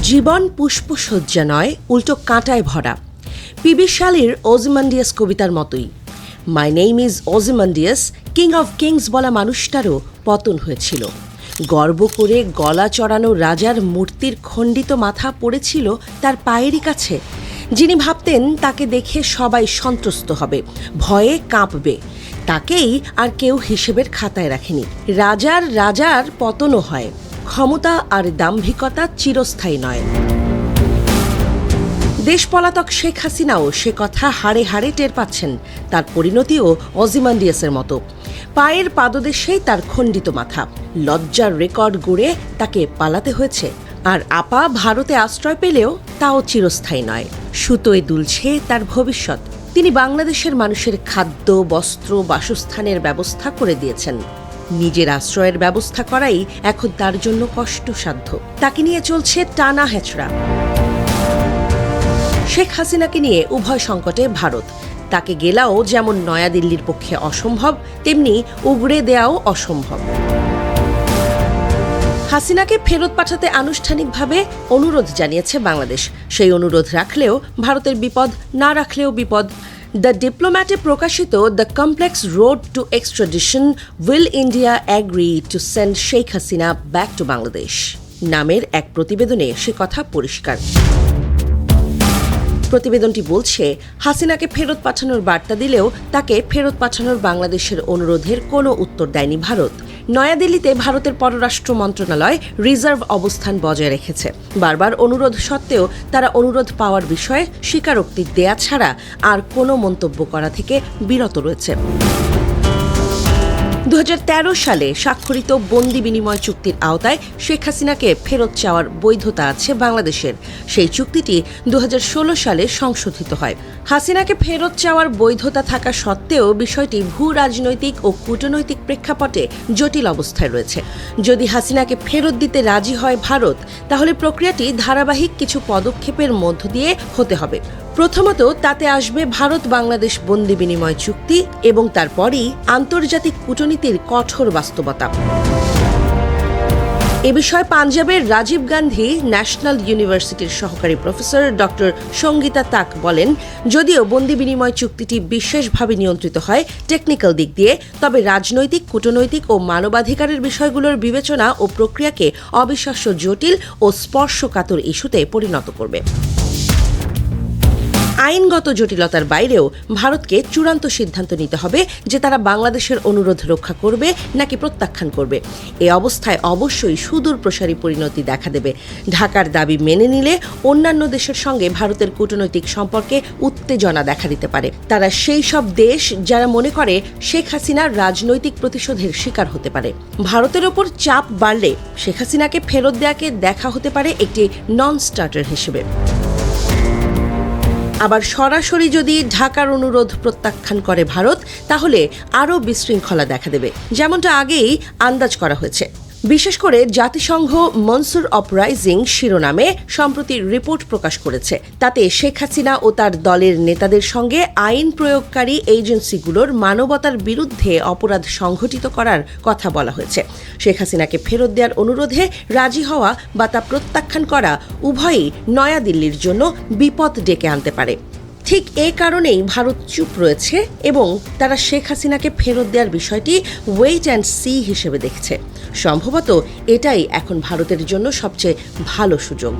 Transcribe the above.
জীবন পুষ্পসজ্জা নয়, উল্টো কাঁটায় ভরা। পিবি শালীর ওজিমান্ডিয়াস কবিতার মতোই। My name is Ozymandias, king of kings বলা মানুষটারও পতন হয়েছিল। গর্ব করে গলা চড়ানো রাজার মূর্তির খণ্ডিত মাথা পড়েছিল তার পায়েরই কাছে। যিনি ভাবতেন তাকে দেখে সবাই সন্ত্রস্ত হবে, ভয়ে কাঁপবে, তাকেই আর কেউ হিসেবের খাতায় রাখেনি। রাজার পতনও হয়, ক্ষমতা আর দাম্ভিকতা চিরস্থায়ী নয়। দেশ পলাতক শেখ হাসিনাও সে কথা হাড়ে হাড়ে টের পাচ্ছেন। তার পরিণতিও ওজিমান্ডিয়াসের মতো। পায়ের পাদদেশেই তার খণ্ডিত মাথা। লজ্জার রেকর্ড গড়ে তাকে পালাতে হয়েছে। আর আপা ভারতে আশ্রয় পেলেও তাও চিরস্থায়ী নয়। সুতোয় দুলছে তার ভবিষ্যৎ। তিনি বাংলাদেশের মানুষের খাদ্য, বস্ত্র, বাসস্থানের ব্যবস্থা করে দিয়েছেন। নিজের আশ্রয়ের ব্যবস্থা করাই এখন তার জন্য কষ্টসাধ্য। তাকে নিয়ে চলছে টানা হেঁচড়া। শেখ হাসিনাকে নিয়ে উভয় সংকটে ভারত। তাকে গেলাও যেমন নয়াদিল্লির পক্ষে অসম্ভব, তেমনি উগড়ে দেওয়াও অসম্ভব। হাসিনাকে ফেরত পাঠাতে আনুষ্ঠানিকভাবে অনুরোধ জানিয়েছে বাংলাদেশ। সেই অনুরোধ রাখলেও ভারতের বিপদ, না রাখলেও বিপদ। দ্য ডিপ্লোম্যাটে প্রকাশিত the complex road to extradition, will India agree to send Sheikh Hasina back to Bangladesh নামের এক প্রতিবেদনে সে কথা পরিষ্কার। প্রতিবেদনটি বলছে, হাসিনাকে ফেরত পাঠানোর বার্তা দিলেও তাকে ফেরত পাঠানোর বাংলাদেশের অনুরোধের কোনো উত্তর দেয়নি ভারত। নয়াদিল্লিতে ভারতের পররাষ্ট্র মন্ত্রণালয় রিজার্ভ অবস্থান বজায় রেখেছে। বারবার অনুরোধ সত্ত্বেও তারা অনুরোধ পাওয়ার বিষয়ে স্বীকারোক্তি দেয়া ছাড়া আর কোনো মন্তব্য করা থেকে বিরত রয়েছে। 2013 সালে স্বাক্ষরিত বন্দি বিনিময় চুক্তির আওতায় শেখ হাসিনাকে ফেরত চাওয়ার বৈধতা আছে বাংলাদেশের। সেই চুক্তিটি 2016 সালে সংশোধিত হয়। হাসিনাকে ফেরত চাওয়ার বৈধতা থাকা সত্ত্বেও বিষয়টি ভূ রাজনৈতিক ও কূটনৈতিক প্রেক্ষাপটে জটিল অবস্থায় রয়েছে। যদি হাসিনাকে ফেরত দিতে রাজি হয় ভারত, তাহলে প্রক্রিয়াটি ধারাবাহিক কিছু পদক্ষেপের মধ্য দিয়ে হতে হবে। প্রথমত, তাতে আসবে ভারত বাংলাদেশ বন্দি বিনিময় চুক্তি এবং তারপরই আন্তর্জাতিক কূটনীতির কঠোর বাস্তবতা। এ বিষয়ে পাঞ্জাবের রাজীব গান্ধী ন্যাশনাল ইউনিভার্সিটির সহকারী প্রফেসর ডক্টর সঙ্গীতা তাক বলেন, যদিও বন্দি বিনিময় চুক্তিটি বিশেষভাবে নিয়ন্ত্রিত হয় টেকনিক্যাল দিক দিয়ে, তবে রাজনৈতিক, কূটনৈতিক ও মানবাধিকারের বিষয়গুলোর বিবেচনা ও প্রক্রিয়াকে অবিশ্বাস্য জটিল ও স্পর্শকাতর ইস্যুতে পরিণত করবে। আইনগত জটিলতার বাইরেও ভারতকে চূড়ান্ত সিদ্ধান্ত নিতে হবে যে তারা বাংলাদেশের অনুরোধ রক্ষা করবে নাকি প্রত্যাখ্যান করবে। এ অবস্থায় অবশ্যই সুদূর প্রসারী পরিণতি দেখা দেবে। ঢাকার দাবি মেনে নিলে অন্যান্য দেশের সঙ্গে ভারতের কূটনৈতিক সম্পর্কে উত্তেজনা দেখা দিতে পারে। তারা সেই সব দেশ যারা মনে করে শেখ হাসিনার রাজনৈতিক প্রতিশোধের শিকার হতে পারে। ভারতের ওপর চাপ বাড়লে শেখ হাসিনাকে ফেরত দেওয়াকে দেখা হতে পারে একটি নন স্টার্টার হিসেবে। আবার সরাসরি যদি ঢাকার অনুরোধ প্রত্যাখ্যান করে ভারত, তাহলে আরও বিশৃঙ্খলা দেখা দেবে, যেমনটা আগেই আন্দাজ করা হয়েছে। বিশেষ করে জাতিসংঘ মনসুর আপরাইজিং শিরোনামে সম্প্রতি রিপোর্ট প্রকাশ করেছে। তাতে শেখ হাসিনা ও তার দলের নেতাদের সঙ্গে আইন প্রয়োগকারী এজেন্সিগুলোর মানবতার বিরুদ্ধে অপরাধ সংঘটিত করার কথা বলা হয়েছে। শেখ হাসিনাকে ফেরত দেওয়ার অনুরোধে রাজি হওয়া বা তা প্রত্যাখ্যান করা উভয়ই নয়াদিল্লির জন্য বিপদ ডেকে আনতে পারে। ঠিক এ কারণেই ভারত চুপ রয়েছে এবং তারা শেখ হাসিনাকে ফেরত দেওয়ার বিষয়টি ওয়েট অ্যান্ড সি হিসেবে দেখছে। সম্ভবত এটাই এখন ভারতের জন্য সবচেয়ে ভালো সুযোগ।